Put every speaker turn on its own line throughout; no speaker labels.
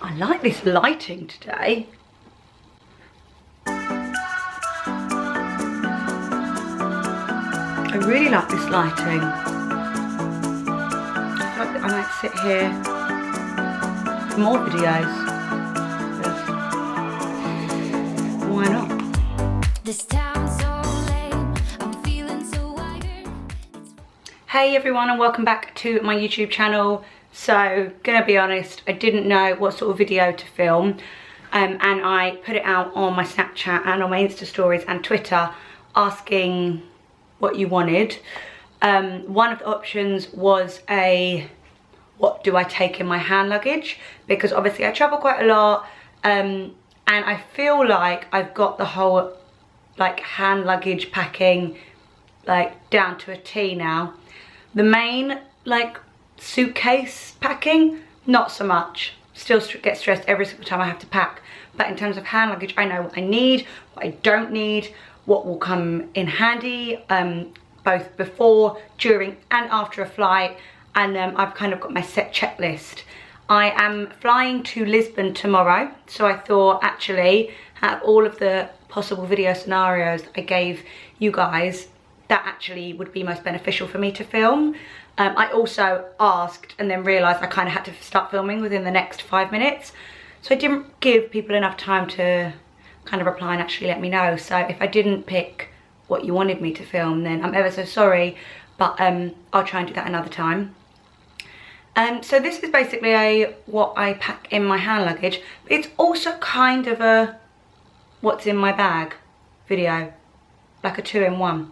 I like this lighting today. I really like this lighting. I might sit here for more videos. Why not? This town's so lame. I'm feeling so wired. Hey everyone, and welcome back to my YouTube channel. So, gonna be honest, I didn't know what sort of video to film, and I put it out on my Snapchat and on my Insta stories and Twitter asking what you wanted. One of the options was what do I take in my hand luggage, because obviously I travel quite a lot, and I feel like I've got the whole like hand luggage packing like down to a T now. The main like suitcase packing, not so much. Still get stressed every single time I have to pack, but in terms of hand luggage, I know what I need, what I don't need, what will come in handy, both before, during and after a flight, and I've kind of got my set checklist. I am flying to Lisbon tomorrow, so I thought actually out of all of the possible video scenarios that I gave you guys, that actually would be most beneficial for me to film. I also asked and then realised I kind of had to start filming within the next 5 minutes, so I didn't give people enough time to kind of reply and actually let me know. So if I didn't pick what you wanted me to film, then I'm ever so sorry, but I'll try and do that another time. So this is basically what I pack in my hand luggage, but it's also kind of a what's in my bag video, like a 2-in-1.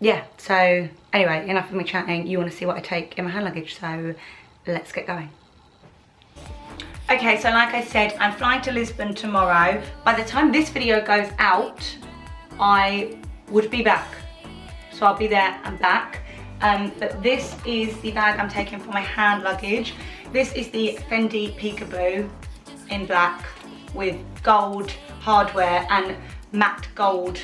Yeah, so anyway, enough of me chatting. You want to see what I take in my hand luggage, so let's get going. Okay, so like I said, I'm flying to Lisbon tomorrow. By the time this video goes out, I would be back. So I'll be there and back. But this is the bag I'm taking for my hand luggage. This is the Fendi Peekaboo in black with gold hardware and matte gold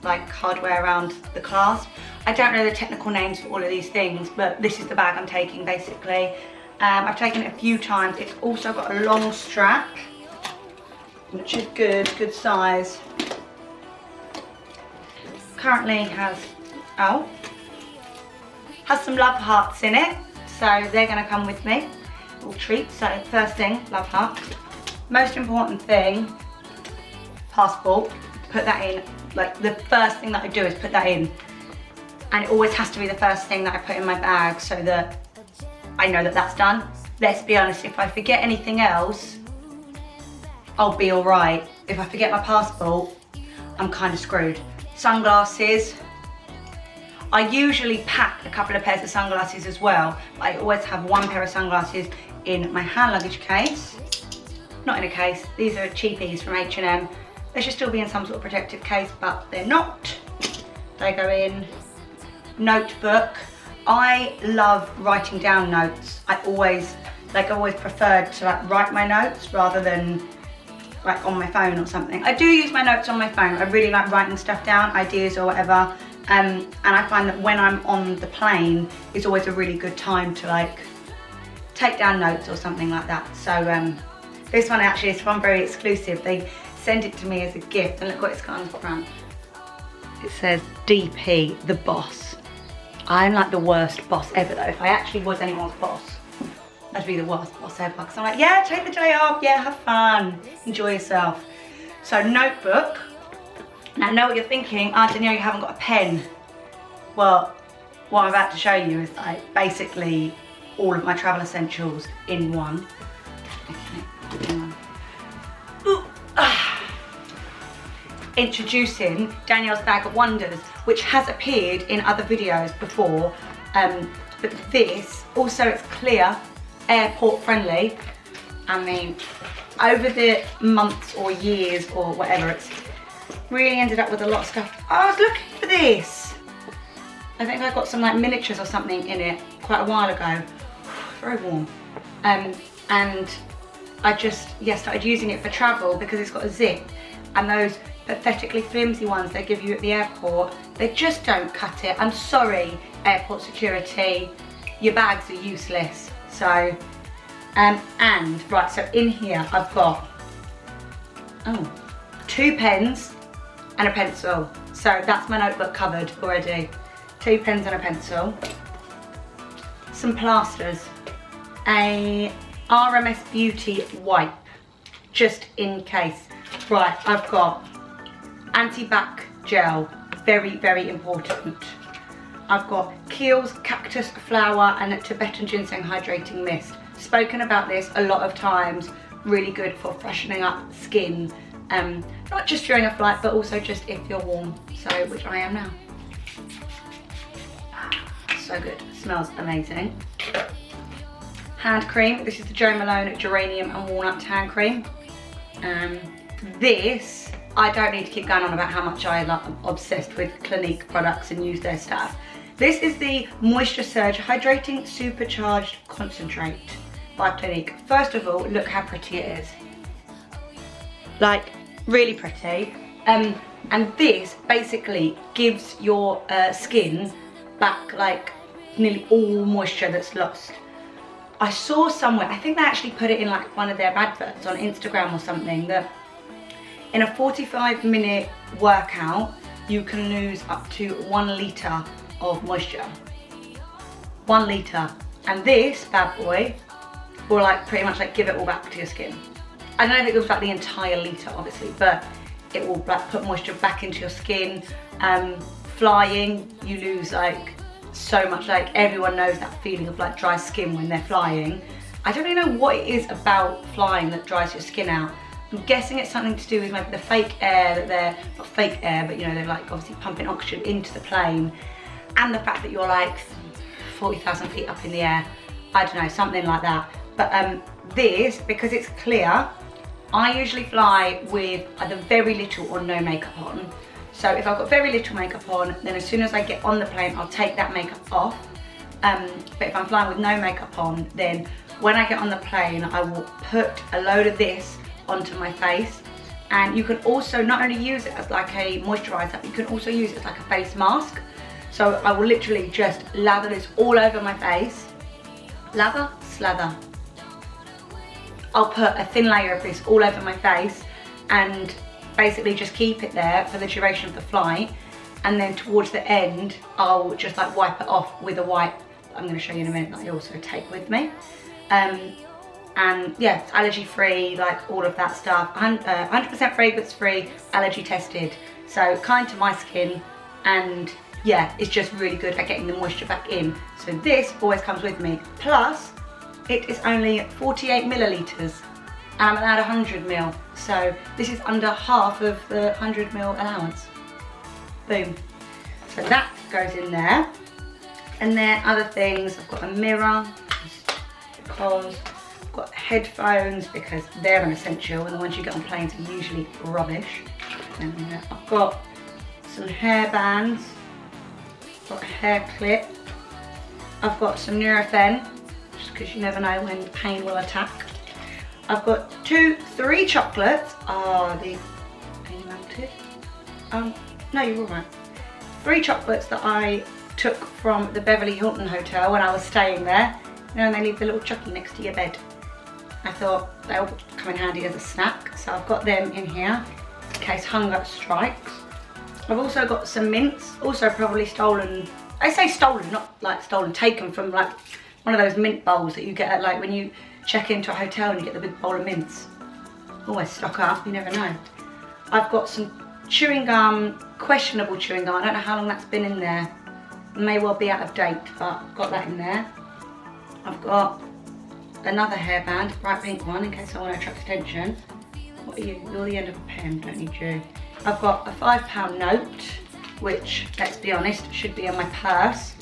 like hardware around the clasp. I don't know the technical names for all of these things, but this is the bag I'm taking basically. I've taken it a few times. It's also got a long strap, which is good size. Currently has some love hearts in it, so they're gonna come with me. Little treat. So first thing, love heart. Most important thing, passport. Put that in. Like the first thing that I do is put that in, and it always has to be the first thing that I put in my bag so that I know that that's done. Let's be honest, if I forget anything else, I'll be all right. If I forget my passport, I'm kind of screwed. Sunglasses. I usually pack a couple of pairs of sunglasses as well, but I always have one pair of sunglasses in my hand luggage case. Not in a case, these are cheapies from H&M. They should still be in some sort of protective case, but they're not. They go in. Notebook. I love writing down notes. I always preferred to like write my notes rather than like on my phone or something. I do use my notes on my phone. I really like writing stuff down, ideas or whatever. And I find that when I'm on the plane, it's always a really good time to like take down notes or something like that. So this one actually is one very exclusive. They send it to me as a gift, and look what it's got on the front. It says DP, the boss. I'm like the worst boss ever though. If I actually was anyone's boss, I'd be the worst boss ever. Because I'm like, yeah, take the day off, yeah, have fun, enjoy yourself. So notebook. Now I know what you're thinking, Danielle, you haven't got a pen. Well, what I'm about to show you is like basically all of my travel essentials in one. Introducing Danielle's Bag of Wonders, which has appeared in other videos before, but this, also it's clear, airport friendly. I mean, over the months or years or whatever, it's really ended up with a lot of stuff. I was looking for this. I think I got some like miniatures or something in it quite a while ago. Very warm. And I just, started using it for travel because it's got a zip, and those pathetically flimsy ones they give you at the airport, they just don't cut it. I'm sorry, airport security, your bags are useless. So And right, so in here I've got 2 pens and a pencil. So that's my notebook covered already. 2 pens and a pencil. Some plasters. A RMS Beauty wipe, just in case. Right, I've got anti-back gel, very, very important. I've got Kiehl's Cactus Flower and Tibetan Ginseng Hydrating Mist. Spoken about this a lot of times, really good for freshening up skin, not just during a flight, but also just if you're warm, so, which I am now. So good, smells amazing. Hand cream, this is the Jo Malone Geranium and Walnut Hand Cream. This, I don't need to keep going on about how much I'm obsessed with Clinique products and use their stuff. This is the Moisture Surge Hydrating Supercharged Concentrate by Clinique. First of all, look how pretty it is. Like, really pretty. And this basically gives your skin back like nearly all moisture that's lost. I saw somewhere, I think they actually put it in like one of their adverts on Instagram or something, that in a 45-minute workout, you can lose up to 1 litre of moisture. 1 litre. And this bad boy will like pretty much like give it all back to your skin. I don't know if it goes back the entire litre obviously, but it will like put moisture back into your skin. Flying, you lose like so much, like everyone knows that feeling of like dry skin when they're flying. I don't really know what it is about flying that dries your skin out. I'm guessing it's something to do with maybe the fake air that they're, not fake air, but you know, they're like obviously pumping oxygen into the plane, and the fact that you're like 40,000 feet up in the air. I don't know, something like that. But this, because it's clear, I usually fly with either very little or no makeup on. So if I've got very little makeup on, then as soon as I get on the plane, I'll take that makeup off. But if I'm flying with no makeup on, then when I get on the plane, I will put a load of this onto my face. And you can also not only use it as like a moisturizer, but you can also use it as like a face mask. So I will literally just lather this all over my face. Lather, slather. I'll put a thin layer of this all over my face and basically just keep it there for the duration of the flight, and then towards the end I'll just like wipe it off with a wipe I'm going to show you in a minute that I also take with me. And yeah, it's allergy free, like all of that stuff. 100% fragrance free, allergy tested, so kind to my skin, and yeah, it's just really good at getting the moisture back in. So this always comes with me, plus it is only 48 millilitres. And I'm allowed 100 ml, so this is under half of the 100 ml allowance. Boom. So that goes in there. And then other things, I've got a mirror, because I've got headphones, because they're an essential, and the ones you get on planes are usually rubbish. And I've got some hair bands, I've got a hair clip, I've got some Nurofen, just because you never know when pain will attack. I've got 3 chocolates. Are you melted? No, you're all right. 3 chocolates that I took from the Beverly Hilton Hotel when I was staying there. You know, and they leave the little chocky next to your bed. I thought they'll come in handy as a snack, so I've got them in here in case hunger strikes. I've also got some mints, also probably stolen. I say stolen, not like stolen, taken from like one of those mint bowls that you get at like when you check into a hotel and you get the big bowl of mints. Always stock up, you never know. I've got some chewing gum, questionable chewing gum. I don't know how long that's been in there. It may well be out of date, but I've got that in there. I've got another hairband, bright pink one, in case I want to attract attention. What are you? You're the end of a pen, don't need you. I've got a £5 note, which, let's be honest, should be in my purse.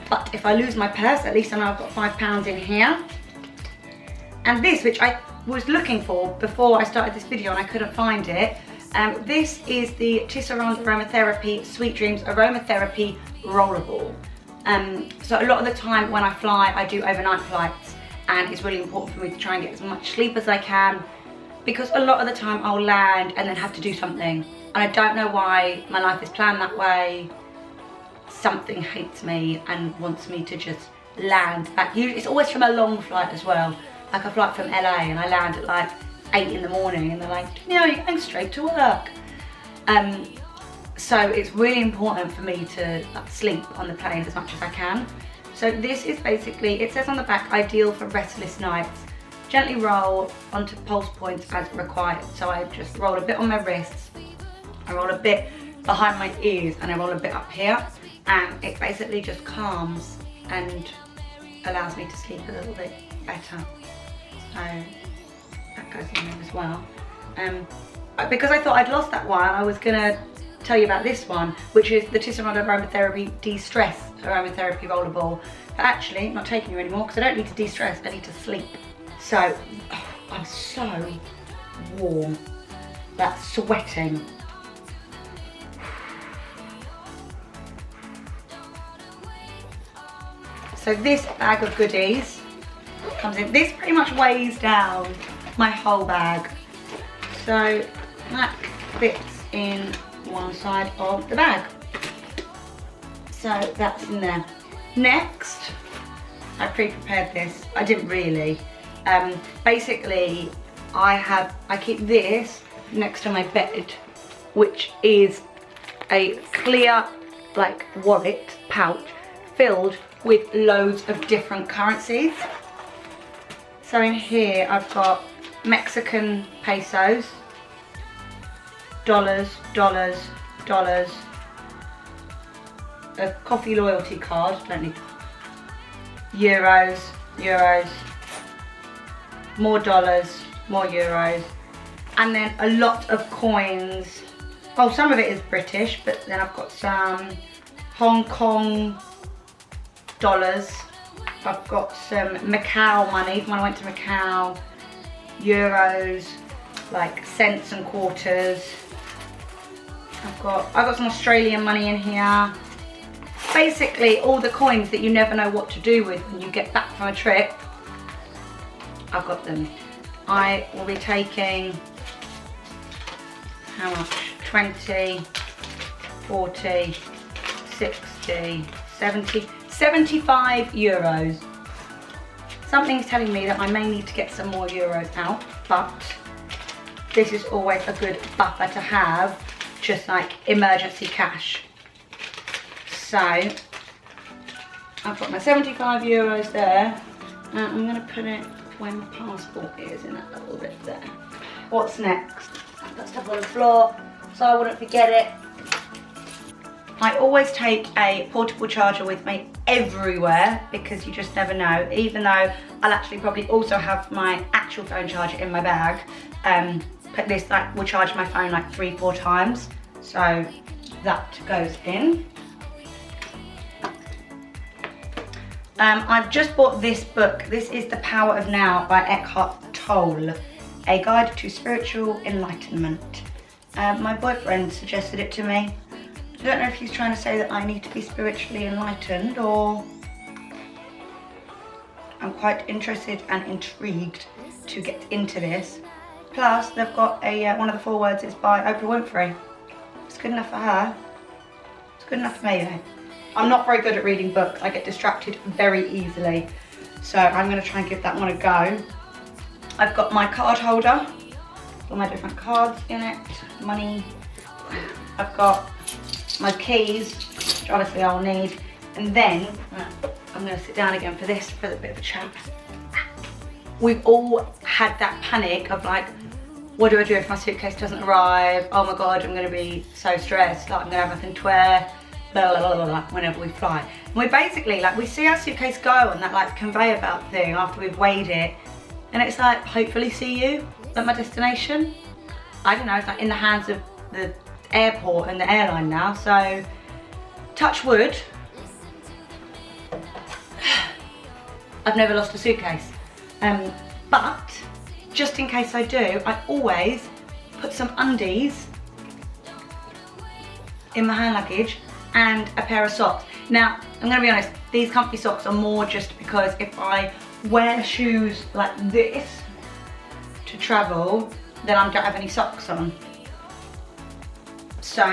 But if I lose my purse, at least I know I've got £5 in here. And this, which I was looking for before I started this video and I couldn't find it. This is the Tisserand Aromatherapy Sweet Dreams Aromatherapy Rollerball. So a lot of the time when I fly, I do overnight flights, and it's really important for me to try and get as much sleep as I can, because a lot of the time I'll land and then have to do something. And I don't know why my life is planned that way. Something hates me and wants me to just land. Like, it's always from a long flight as well. Like a flight from LA, and I land at like 8 in the morning, and they're like, "No, you're going straight to work." So it's really important for me to sleep on the plane as much as I can. So this is basically, it says on the back, ideal for restless nights. Gently roll onto pulse points as required. So I just roll a bit on my wrists, I roll a bit behind my ears, and I roll a bit up here, and it basically just calms and allows me to sleep a little bit better. So that goes in there as well. Because I thought I'd lost that one, I was gonna tell you about this one, which is the Tisserand Aromatherapy De-Stress Aromatherapy Rollable. But actually, I'm not taking you anymore because I don't need to de-stress, I need to sleep. So, I'm so warm, that's sweating. So this bag of goodies comes in, this pretty much weighs down my whole bag. So that fits in one side of the bag. So that's in there. Next, I pre-prepared this. I didn't really. Basically, I keep this next to my bed, which is a clear like wallet pouch filled with loads of different currencies. So in here I've got Mexican pesos, dollars, a coffee loyalty card, don't need, euros, more dollars, more euros, and then a lot of coins. Oh, some of it is British, but then I've got some Hong Kong dollars. I've got some Macau money from when I went to Macau, euros, like cents and quarters. I've got some Australian money in here. Basically all the coins that you never know what to do with when you get back from a trip, I've got them. I will be taking, how much? 20, 40, 60, 70, 75 euros. Something's telling me that I may need to get some more euros out, but this is always a good buffer to have, just like emergency cash. So I've got my 75 euros there, and I'm going to put it where my passport is, in that little bit there. What's next? I've got stuff on the floor so I wouldn't forget it. I always take a portable charger with me everywhere because you just never know, even though I'll actually probably also have my actual phone charger in my bag. But this will charge my phone like 3-4 times, so that goes in. I've just bought this book. This is The Power of Now by Eckhart Tolle, a guide to spiritual enlightenment. My boyfriend suggested it to me. I don't know if he's trying to say that I need to be spiritually enlightened, or I'm quite interested and intrigued to get into this. Plus, they've got a one of the forewords is by Oprah Winfrey. It's good enough for her. It's good enough for me though. I'm not very good at reading books. I get distracted very easily. So I'm going to try and give that one a go. I've got my card holder, all my different cards in it, money. I've got my keys, which obviously I'll need. And then I'm going to sit down again for this, for a bit of a chat. We've all had that panic of like, what do I do if my suitcase doesn't arrive? Oh my God, I'm going to be so stressed. Like, I'm going to have nothing to wear. Blah, blah, blah, blah, whenever we fly. And we basically, like, we see our suitcase go on that like conveyor belt thing after we've weighed it, and it's like, hopefully see you at my destination. I don't know, it's like in the hands of the airport and the airline now, so touch wood. I've never lost a suitcase. But just in case I do, I always put some undies in my hand luggage and a pair of socks. Now, I'm gonna be honest, these comfy socks are more just because if I wear shoes like this to travel, then I don't have any socks on. So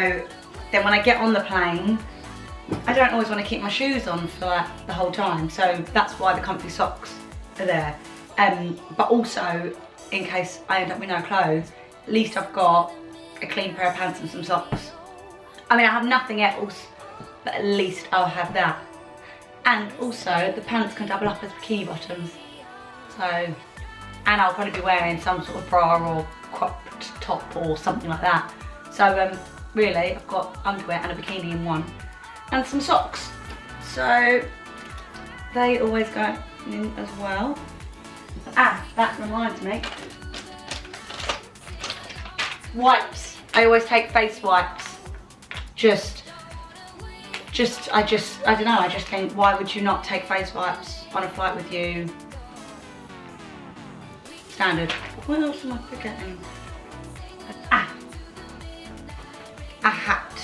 then when I get on the plane, I don't always want to keep my shoes on for like the whole time, so that's why the comfy socks are there. But also, in case I end up with no clothes, at least I've got a clean pair of pants and some socks. I mean, I have nothing else, but at least I'll have that. And also, the pants can double up as bikini bottoms. So, and I'll probably be wearing some sort of bra or cropped top or something like that. So, really, I've got underwear and a bikini in one. And some socks. So, they always go in as well. Ah, that reminds me. Wipes. I always take face wipes. I don't know, I just think, why would you not take face wipes on a flight with you? Standard. What else am I forgetting? Ah, a hat.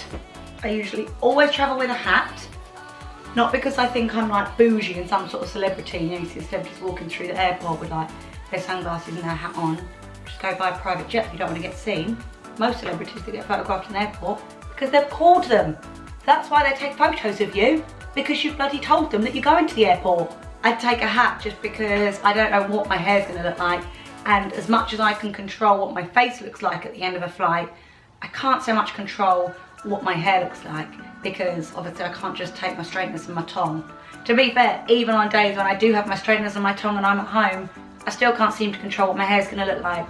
I usually always travel with a hat. Not because I think I'm like bougie and some sort of celebrity. You know, you see celebrities walking through the airport with like their sunglasses and their hat on. Just go by a private jet if you don't want to get seen. Most celebrities that get photographed in the airport because they've called them. That's why they take photos of you, because you've bloody told them that you're going to the airport. I'd take a hat just because I don't know what my hair's gonna look like, and as much as I can control what my face looks like at the end of a flight, I can't so much control what my hair looks like, because obviously I can't just take my straighteners and my tongue. To be fair, even on days when I do have my straighteners and my tongue and I'm at home, I still can't seem to control what my hair's gonna look like.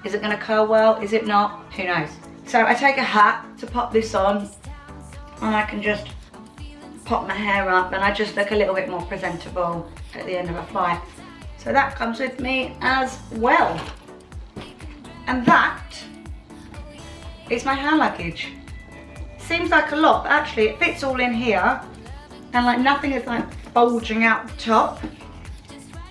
Is it gonna curl well? Is it not? Who knows? So I take a hat to pop this on, and I can just pop my hair up and I just look a little bit more presentable at the end of a flight. So that comes with me as well. And that is my hand luggage. Seems like a lot, but actually it fits all in here, and like nothing is like bulging out the top.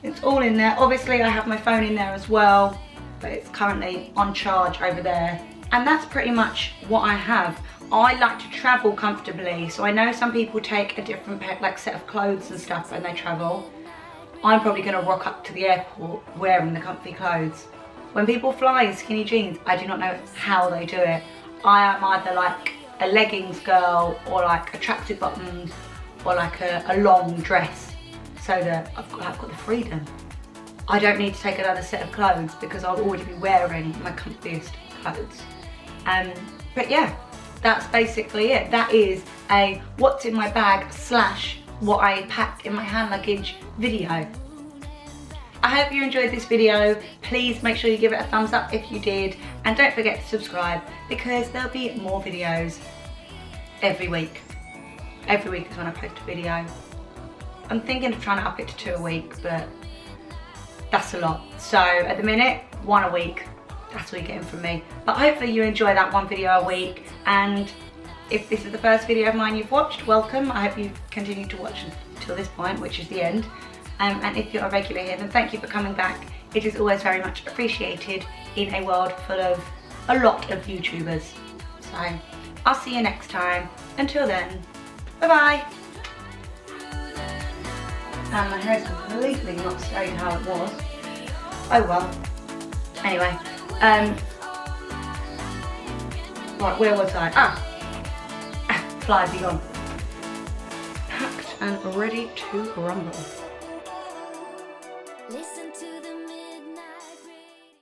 It's all in there. Obviously I have my phone in there as well, but it's currently on charge over there. And that's pretty much what I have. I like to travel comfortably, so I know some people take a different set of clothes and stuff when they travel. I'm probably going to rock up to the airport wearing the comfy clothes. When people fly in skinny jeans, I do not know how they do it. I am either like a leggings girl, or like a tracksuit bottoms, or like a long dress, so that I've got the freedom. I don't need to take another set of clothes because I'll already be wearing my comfiest clothes. But yeah. That's basically it. That is a what's in my bag / what I packed in my hand luggage video. I hope you enjoyed this video. Please make sure you give it a thumbs up if you did, and don't forget to subscribe, because there'll be more videos every week. Every week is when I post a video. I'm thinking of trying to up it to 2 a week, but that's a lot. So at the minute, 1 a week. That's what you're getting from me. But hopefully you enjoy that 1 video a week. And if this is the first video of mine you've watched, welcome. I hope you've continued to watch until this point, which is the end. And if you're a regular here, then thank you for coming back. It is always very much appreciated in a world full of a lot of YouTubers. So I'll see you next time. Until then, bye-bye. And my hair's completely not stayed how it was. Oh well. Anyway. Right, where was I? Fly be gone. Packed and ready to rumble.